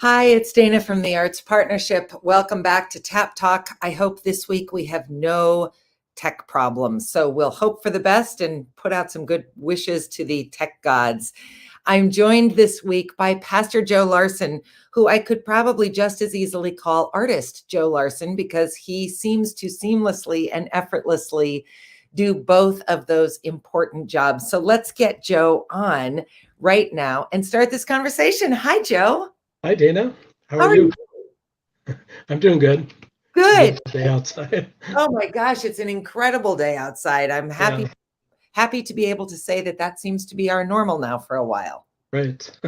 Hi, it's Dana from the Arts Partnership. Welcome back to Tap Talk. I hope this week we have no tech problems. So we'll hope for the best and put out some good wishes to the tech gods. I'm joined this week by Pastor Joe Larson, who I could probably just as easily call artist Joe Larson because he seems to seamlessly and effortlessly do both of those important jobs. So let's get Joe on right now and start this conversation. Hi, Joe. Hi, Dana. How How are are you? you? I'm doing good. It's a Good. beautiful day outside. Oh my gosh, it's an incredible day outside. I'm Yeah, happy to be able to say that that seems to be our normal now for a while. right.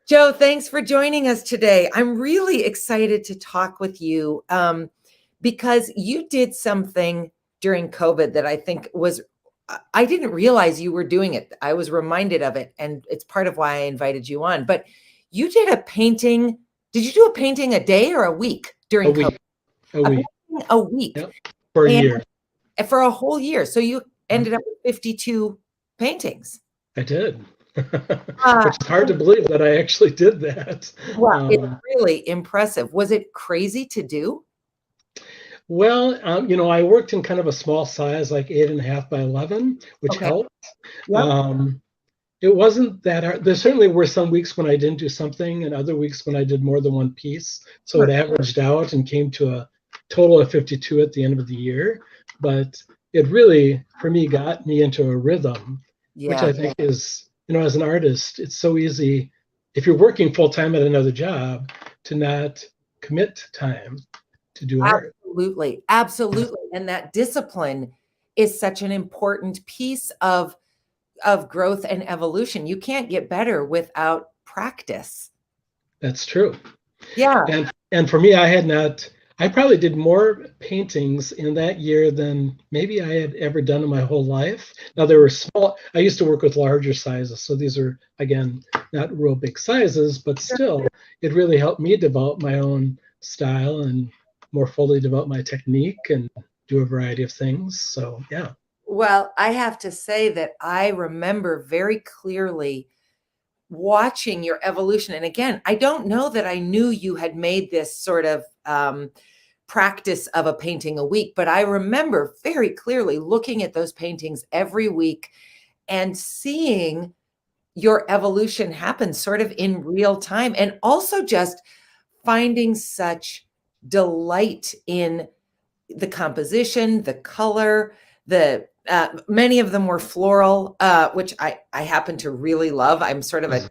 Joe, thanks for joining us today. I'm really excited to talk with you because you did something during COVID that I think was, I didn't realize you were doing it. I was reminded of it, and it's part of why I invited you on. But you did a painting. Did you do a painting a day or a week A during COVID? week, a A week. painting a week. Yep, for a And year. for a whole year. So you Mhm. ended up with 52 paintings. I did, Uh, which is hard to believe that I actually did that. well, it's Um, really impressive. Was it crazy to do? I worked in kind of a small size, like 8.5 by 11, which Okay. helped. Yep. Um, it wasn't that hard. There certainly were some weeks when I didn't do something, and other weeks when I did more than one piece. So it Sure. averaged out and came to a total of 52 at the end of the year. But it really, for me, got me into a rhythm, which Yeah. I think is, as an artist, it's so easy if you're working full time at another job to not commit time to do art. Absolutely. Absolutely. And that discipline is such an important piece of growth and evolution. You can't get better without practice. That's true. Yeah. And for me, I probably did more paintings in that year than maybe I had ever done in my whole life. Now they were small. I used to work with larger sizes, so these are again not real big sizes, but still, it really helped me develop my own style and more fully develop my technique and do a variety of things. So yeah, Well, I have to say that I remember very clearly watching your evolution. And again, I don't know that I knew you had made this sort of practice of a painting a week, but I remember very clearly looking at those paintings every week and seeing your evolution happen sort of in real time, and also just finding such delight in the composition, the color, the many of them were floral, which I happen to really love. I'm sort of a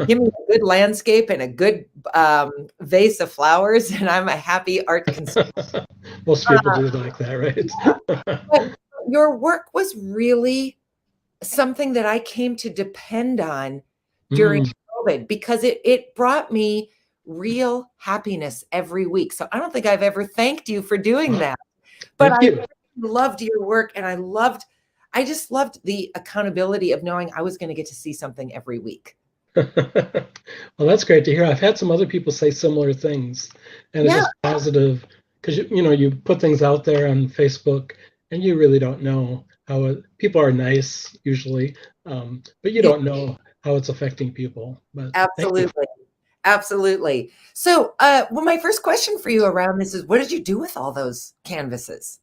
give me a good landscape and a good vase of flowers, and I'm a happy art consumer. most people do like that, right? But your work was really something that I came to depend on during Mm, COVID because it brought me real happiness every week. So I don't think I've ever thanked you for doing that. But thank I you. loved your work, and I just loved the accountability of knowing I was going to get to see something every week. Well, that's great to hear. I've had some other people say similar things, and it's Yeah, just positive because you put things out there on Facebook, and you really don't know how people are nice usually, but you yeah, don't know how it's affecting people. But thank you. absolutely. Absolutely. So, well, my first question for you around this is what did you do with all those canvases?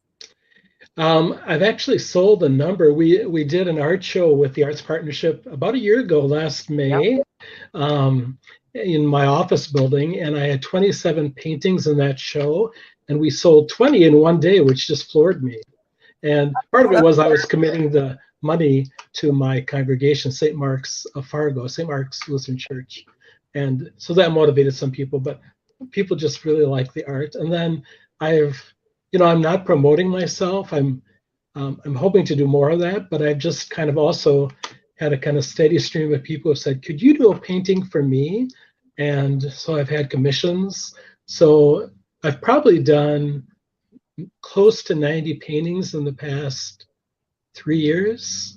I've actually sold a number. We did an art show with the Arts Partnership about a year ago, last Yep. May, um, in my office building, and I had 27 paintings in that show, and we sold 20 in one day, which just floored me. And part of it was I was committing the money to my congregation, St. Mark's of Fargo, St. Mark's Lutheran Church, and so that motivated some people. But people just really like the art. And then I've, I'm not promoting myself. I'm hoping to do more of that, but I've just kind of also had a kind of steady stream of people who have said, "Could you do a painting for me?" And so I've had commissions. So I've probably done close to 90 paintings in the past 3 years,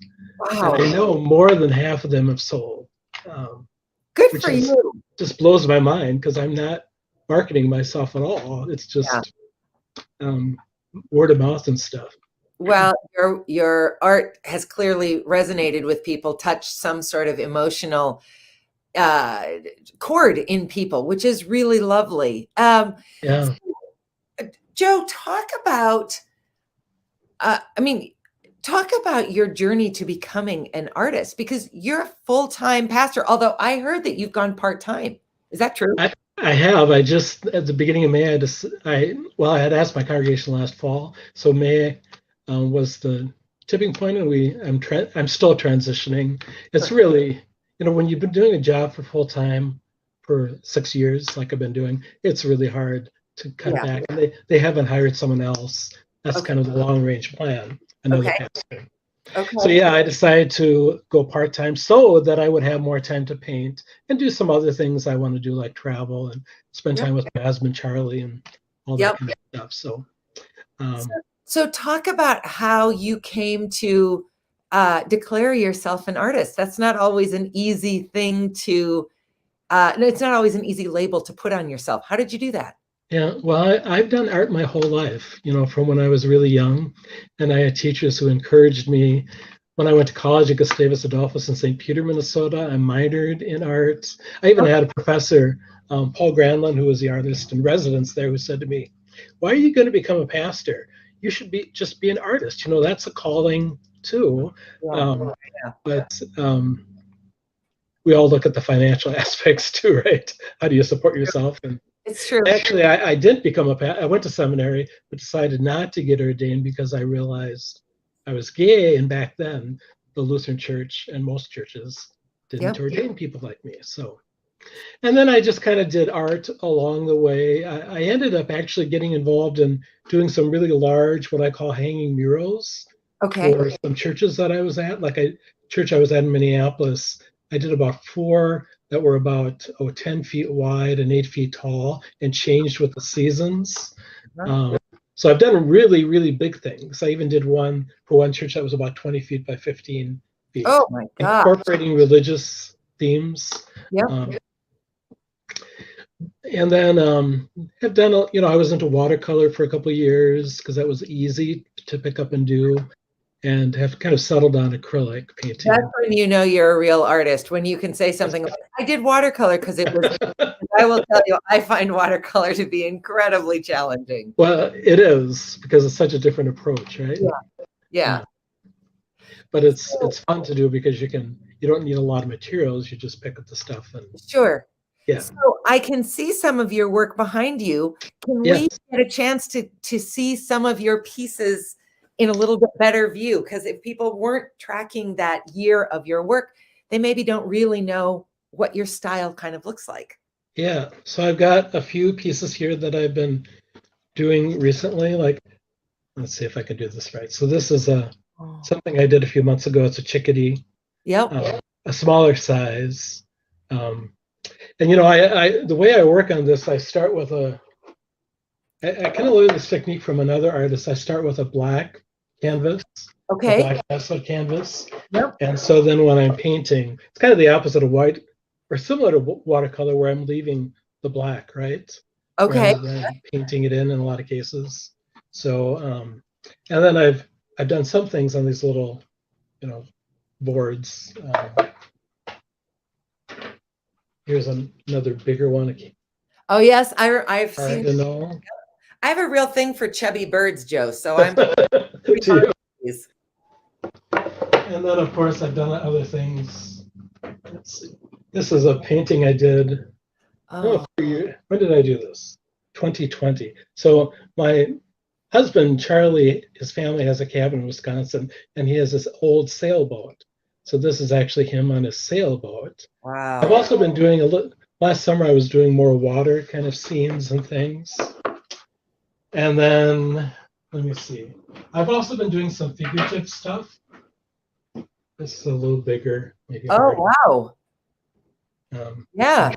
and Wow. I know more than half of them have sold, um, Good which for is you. just blows my mind because I'm not marketing myself at all. It's Yeah. just um, word of mouth and stuff. Well, your art has clearly resonated with people, touched some sort of emotional uh, chord in people, which is really lovely. Yeah. Joe, talk about, I mean, talk about your journey to becoming an artist, because you're a full-time pastor, although I heard that you've gone part-time. Is that true? I have. I just at the beginning of May, I had asked my congregation last fall, so May was the tipping point, and I'm still transitioning. It's really, when you've been doing a job for full time for 6 years, like I've been doing, it's really hard to cut Yeah. back. And they haven't hired someone else. That's Okay. kind of the long range plan. Another Okay. pastor. So Okay. yeah, I decided to go part-time so that I would have more time to paint and do some other things I want to do, like travel and spend Yep. time with my husband Charlie and all that Yep. kind of stuff. So So, um, so talk about how you came to declare yourself an artist. That's not always an easy thing to, no, it's not always an easy label to put on yourself. How did you do that? yeah, well, I've done art my whole life, from when I was really young, and I had teachers who encouraged me. When I went to college at Gustavus Adolphus in St. Peter, Minnesota, I minored in art. I even had a professor, Paul Granlund, who was the artist in residence there, who said to me, "Why are you going to become a pastor? You should just be an artist. That's a calling too." Yeah. Um, Yeah. but we all look at the financial aspects too, right? How do you support yourself? And It's true. actually, I didn't become I went to seminary, but decided not to get ordained because I realized I was gay, and back then the Lutheran Church and most churches didn't Yep. ordain people like me. So, and then I just kind of did art along the way. I ended up actually getting involved in doing some really large, what I call hanging murals Okay. for some churches that I was at. Like church I was at in Minneapolis, I did about four that were about 10 feet wide and 8 feet tall, and changed with the seasons. Um, so I've done really, really big things. I even did one for one church that was about 20 feet by 15 feet, Oh my God. incorporating religious themes. Yep. Um, and then have done, I was into watercolor for a couple of years because that was easy to pick up and do, and have kind of settled on acrylic painting. That's when you know you're a real artist, when you can say something like, I did watercolor because it was, I will tell you, I find watercolor to be incredibly challenging. Well, it is, because it's such a different approach, right? Yeah. Yeah. But it's fun to do because you don't need a lot of materials. You just pick up the stuff and Sure. yeah. So I can see some of your work behind you. Can we Yes. get a chance to see some of your pieces in a little bit better view? Because if people weren't tracking that year of your work, they maybe don't really know what your style kind of looks like. Yeah. So I've got a few pieces here that I've been doing recently. Like, let's see if I can do this right. So this is something I did a few months ago. It's a chickadee, Yep. a smaller size. And the way I work on this, I start with I kind of learned this technique from another artist. I start with a black canvas, a Okay. black pencil canvas. Yep. And so then when I'm painting, it's kind of the opposite of white, or similar to watercolor, where I'm leaving the black, right? Okay. Rather than painting it in a lot of cases. So, and then I've done some things on these little, boards. Here's another bigger one. Oh yes, I've seen. Hard to know. I have a real thing for chubby birds, Joe. So I'm pretty To fond you. of these. And then, of course, I've done other things. Let's see. This is a painting I did. Oh, When did I do this? 2020. So my husband, Charlie, his family has a cabin in Wisconsin, and he has this old sailboat. So this is actually him on his sailboat. I've wow. also been doing last summer I was doing more water kind of scenes and things. And then, let me see. I've also been doing some figurative stuff. This is a little bigger, maybe. Oh, wow. Yeah.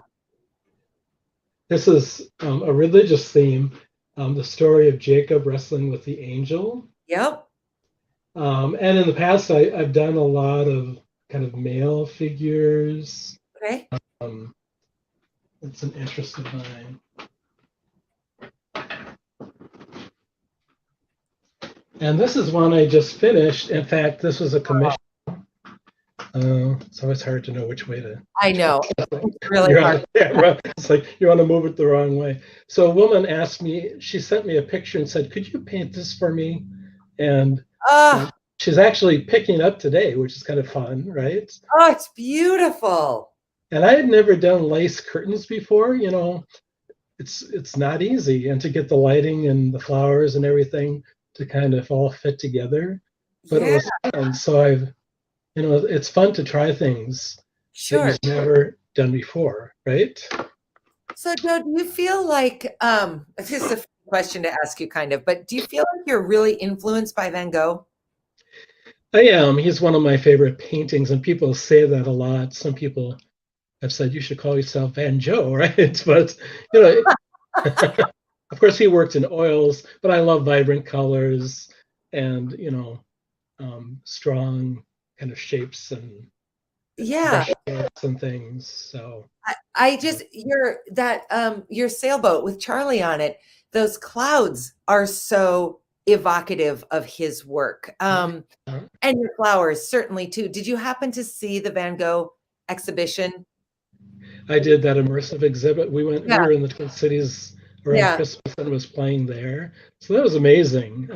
This is a religious theme, the story of Jacob wrestling with the angel. Yep. And in the past, I've done a lot of kind of male figures. Okay. It's an interest of mine. And this is one I just finished. In fact, this was a commission. It's always hard to know which way to I know. It's really you're on hard. the camera. It's like you want to move it the wrong way. So a woman asked me, she sent me a picture and said, "Could you paint this for me?" And Oh, she's actually picking up today, which is kind of fun, right? oh, it's beautiful. And I had never done lace curtains before. It's not easy, and to get the lighting and the flowers and everything to kind of all fit together. But it Yeah, was fun. So it's fun to try things that sure. you've never done before, right? So, Joe, do you feel like this is a fun question to ask you kind of, but do you feel like you're really influenced by Van Gogh? I am. He's one of my favorite paintings, and people say that a lot. Some people have said you should call yourself Van Joe, right? But you know, of course, he worked in oils, but I love vibrant colors and strong kind of shapes and Yeah. brush strokes and things. So I just your sailboat with Charlie on it, those clouds are so evocative of his work. uh, And your flowers certainly too. Did you happen to see the Van Gogh exhibition? I did that immersive exhibit. We Yeah, were in the Twin Cities around yeah. Christmas and was playing there. So that was amazing.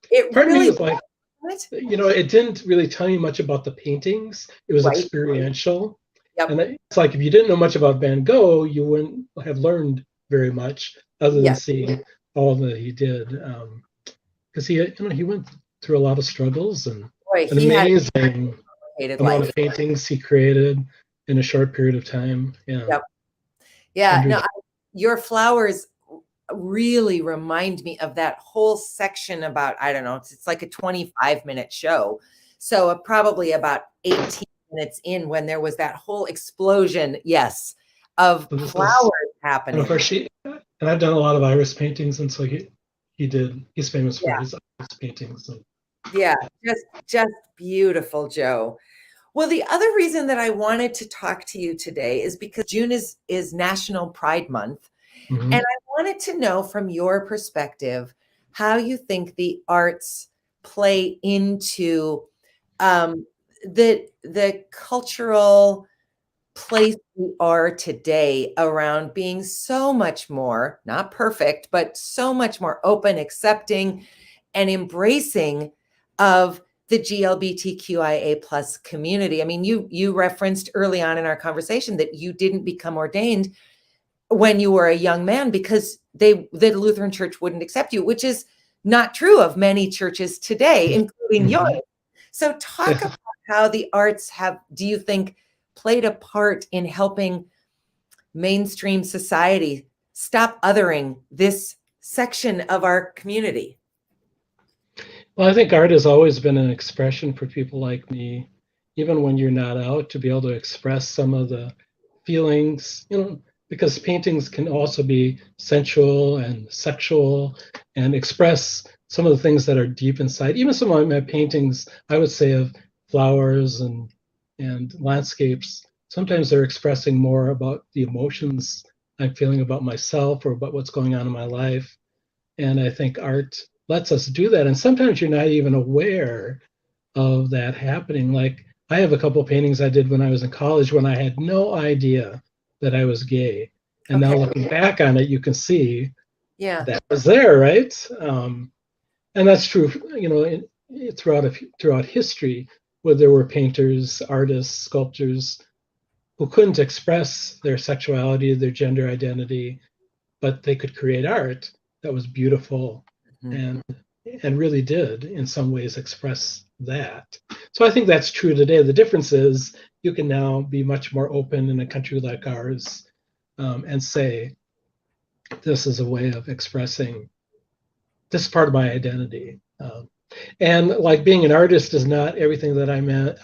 It Part of me really was like, was. it didn't really tell me much about the paintings. It was Right. experiential. Yep. And it's like if you didn't know much about Van Gogh, you wouldn't have learned very much other than Yeah. seeing all that he did. Because he went through a lot of struggles and Boy, an he had amazing a complicated amount life. of paintings he created in a short period of time. Yeah. Yep. Yeah. No, Under your flowers really remind me of that whole section about, I don't know, it's like a 25-minute show. So probably about 18 minutes in when there was that whole explosion, yes, of so this is, flowers and of happening. course and I've done a lot of iris paintings, and so he's famous for Yeah. his iris paintings. And Yeah. Just beautiful, Joe. Well, the other reason that I wanted to talk to you today is because June is National Pride Month. And mhm. I wanted to know from your perspective how you think the arts play into the cultural place we are today around being so much more, not perfect, but so much more open, accepting, and embracing of the GLBTQIA plus community. I mean, you referenced early on in our conversation that you didn't become ordained when you were a young man because the Lutheran Church wouldn't accept you, which is not true of many churches today, including yours. Mhm. So talk Yeah. about how the arts have, do you think, played a part in helping mainstream society stop othering this section of our community? Well, I think art has always been an expression for people like me, even when you're not out, to be able to express some of the feelings, because paintings can also be sensual and sexual and express some of the things that are deep inside. Even some of my paintings, I would say, of flowers and landscapes, sometimes they're expressing more about the emotions I'm feeling about myself or about what's going on in my life. And I think art lets us do that. And sometimes you're not even aware of that happening. Like I have a couple of paintings I did when I was in college when I had no idea that I was gay. And now Okay. looking back on it, you can see Yeah. that was there, right? And that's true, throughout history, where there were painters, artists, sculptors who couldn't express their sexuality, their gender identity, but they could create art that was beautiful Mhm. and and really did in some ways express that. So I think that's true today. The difference is you can now be much more open in a country like ours, and say this is a way of expressing this part of my identity. And like being an artist is not everything that I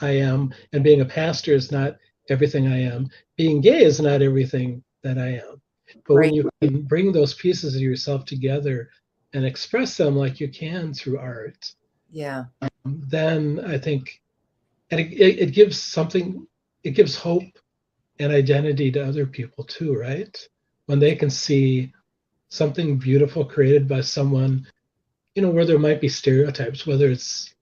am, and being a pastor is not everything I am. Being gay is not everything that I am. But when Right. you can bring those pieces of yourself together and express them like you can through art, Yeah. then I think, and it gives something, it gives hope and identity to other people too, right? When they can see something beautiful created by someone, where there might be stereotypes, whether it's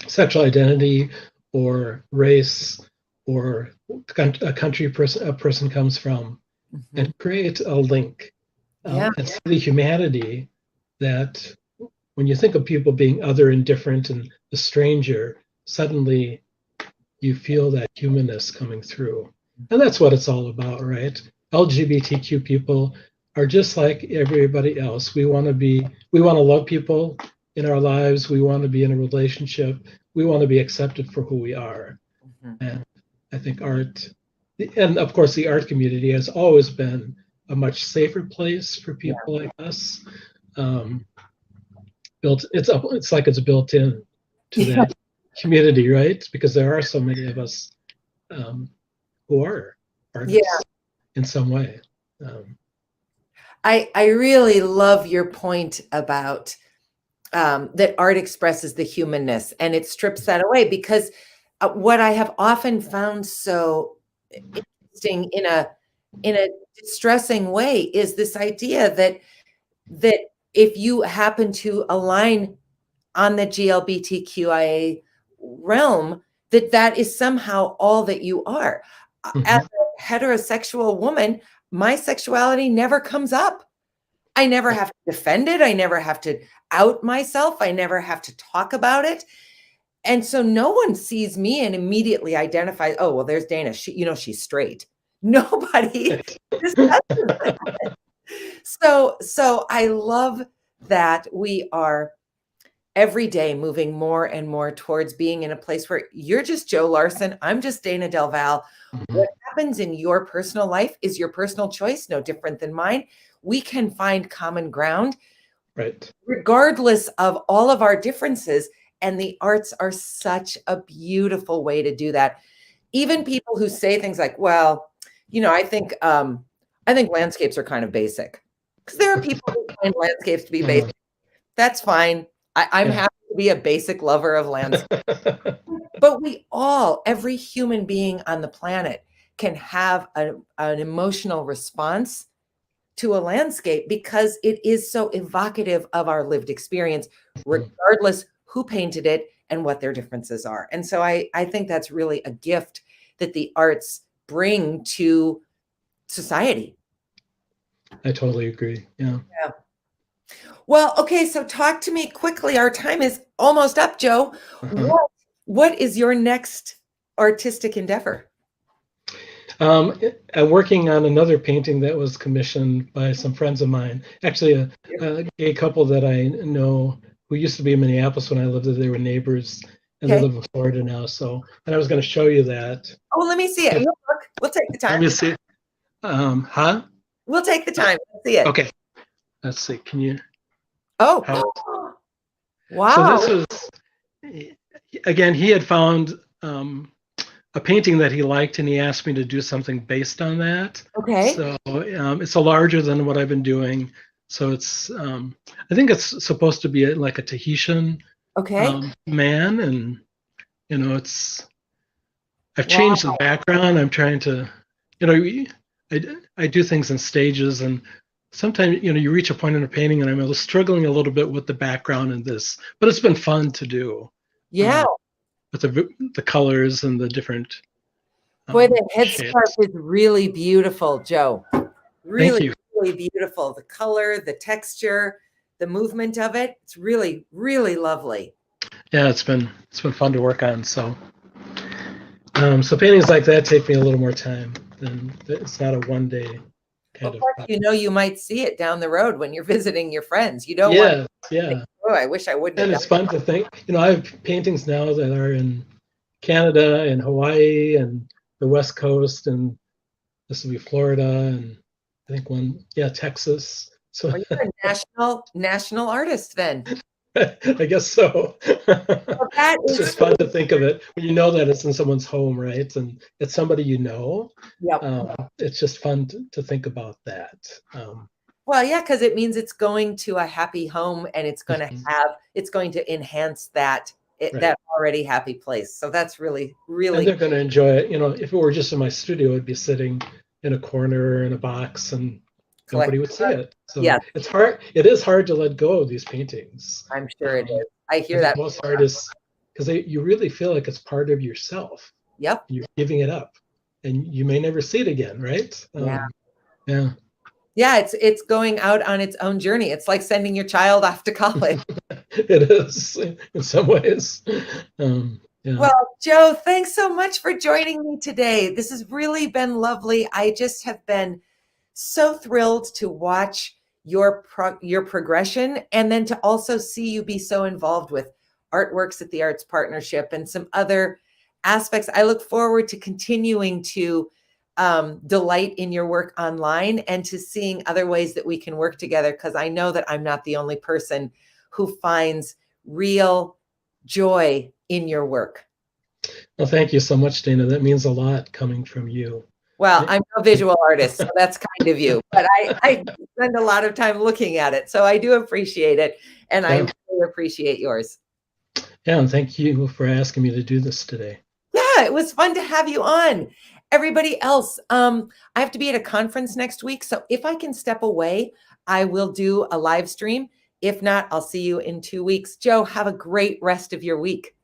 sexual identity or race or a country a person comes from, and create a link Yeah. and see the humanity that when you think of people being other and different and the stranger, suddenly you feel that humanness coming through. And that's what it's all about, right? LGBTQ people are just like everybody else. We want to love people in our lives. We want to be in a relationship. We want to be accepted for who we are. And I think art, and of course, the art community has always been a much safer place for people like us. Um, it's like it's built in to Yeah. that community, right? Because there are so many of us um, who are Yeah. artists in some way. Um, I really love your point about that art expresses the humanness and it strips that away because what I have often found so interesting in a distressing way is this idea that if you happen to align on the GLBTQIA realm, that that is somehow all that you are. As mhm. a heterosexual woman, my sexuality never comes up. I never have to defend it. I never have to out myself. I never have to talk about it. And so no one sees me and immediately identifies, oh, well, there's Dana. She's straight. Nobody discusses that. So I love that we are every day moving more and more towards being in a place where you're just Joe Larson. I'm just Dana Del Val. Mhm. What happens in your personal life is your personal choice, no different than mine. We can find common ground Right. regardless of all of our differences. And the arts are such a beautiful way to do that. Even people who say things like, well, I think landscapes are kind of basic. Because there are people who find landscapes to be basic. Mm, That's fine. I'm yeah. happy to be a basic lover of landscape. But every human being on the planet can have an emotional response to a landscape because it is so evocative of our lived experience, regardless who painted it and what their differences are. And so I think that's really a gift that the arts bring to society. I totally agree. Yeah. Yeah. Well, okay, so talk to me quickly. Our time is almost up, Joe. Uh-huh. What is your next artistic endeavor? I'm working on another painting that was commissioned by some friends of mine. Actually, a gay couple that I know who used to be in Minneapolis when I lived there. They were neighbors, and they Okay. live in Florida now. So, and I was going to show you that. Oh, let me see it. If, Look, we'll take the let time. me see. Huh? We'll take the time. Let's see it. Okay. Let's see. Can you? Oh, How, so wow. this was again. He had found a painting that he liked, and he asked me to do something based on that. Okay. So it's a larger than what I've been doing. So it's I think it's supposed to be like a Tahitian Okay. man, and it's I've changed the Wow. background. I'm trying to, you know, I do things in stages, and sometimes you reach a point in a painting, and I'm struggling a little bit with the background in this, but it's been fun to do Yeah. um, with the colors and the different Boy, the headscarf shapes. is really beautiful, Joe. Thank Really, you. really beautiful. The color, the texture, the movement of it. It's really, really lovely. Yeah, it's been fun to work on. So paintings like that take me a little more time. Than it's not a one day Well, kind of. plus, you might see it down the road when you're visiting your friends. You don't want Yeah, to think, yeah, oh, I wish I wouldn't have and done it's fun to think. I have paintings now that are in Canada and Hawaii and the West Coast, and this will be Florida, and I think Texas. So Well, you're a national artist then. I guess so. Well, that It's is, just fun to think of it when you know that it's in someone's home, right? And it's somebody you know. yep. It's just fun to think about that. Well, yeah, because it means it's going to a happy home and Mhm. it's going to enhance Right. that already happy place. So that's really, And really they're going to enjoy it. If it were just in my studio, it'd be sitting in a corner in a box and collect. nobody would see it. So Yes, it's hard. It is hard to let go of these paintings. I'm sure it is. I I hear think that. most artists because you really feel like it's part of yourself. Yep. You're giving it up, and you may never see it again, right? Yeah. Yeah. Yeah, it's going out on its own journey. It's like sending your child off to college. It is in some ways. Yeah. Well, Joe, thanks so much for joining me today. This has really been lovely. I just have been so thrilled to watch your progression, and then to also see you be so involved with Artworks at the Arts Partnership and some other aspects. I look forward to continuing to delight in your work online and to seeing other ways that we can work together, because I know that I'm not the only person who finds real joy in your work. Well, thank you so much, Dana. That means a lot coming from you. Well, I'm no visual artist, so that's kind of you, but I spend a lot of time looking at it. So I do appreciate it. And I Yeah. really appreciate yours. Yeah, and thank you for asking me to do this today. Yeah, it was fun to have you on. Everybody else, I have to be at a conference next week. So if I can step away, I will do a live stream. If not, I'll see you in 2 weeks. Joe, have a great rest of your week.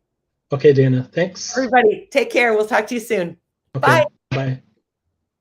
Okay, Dana, thanks. Everybody, take care. We'll talk to you soon. Okay, Bye. bye.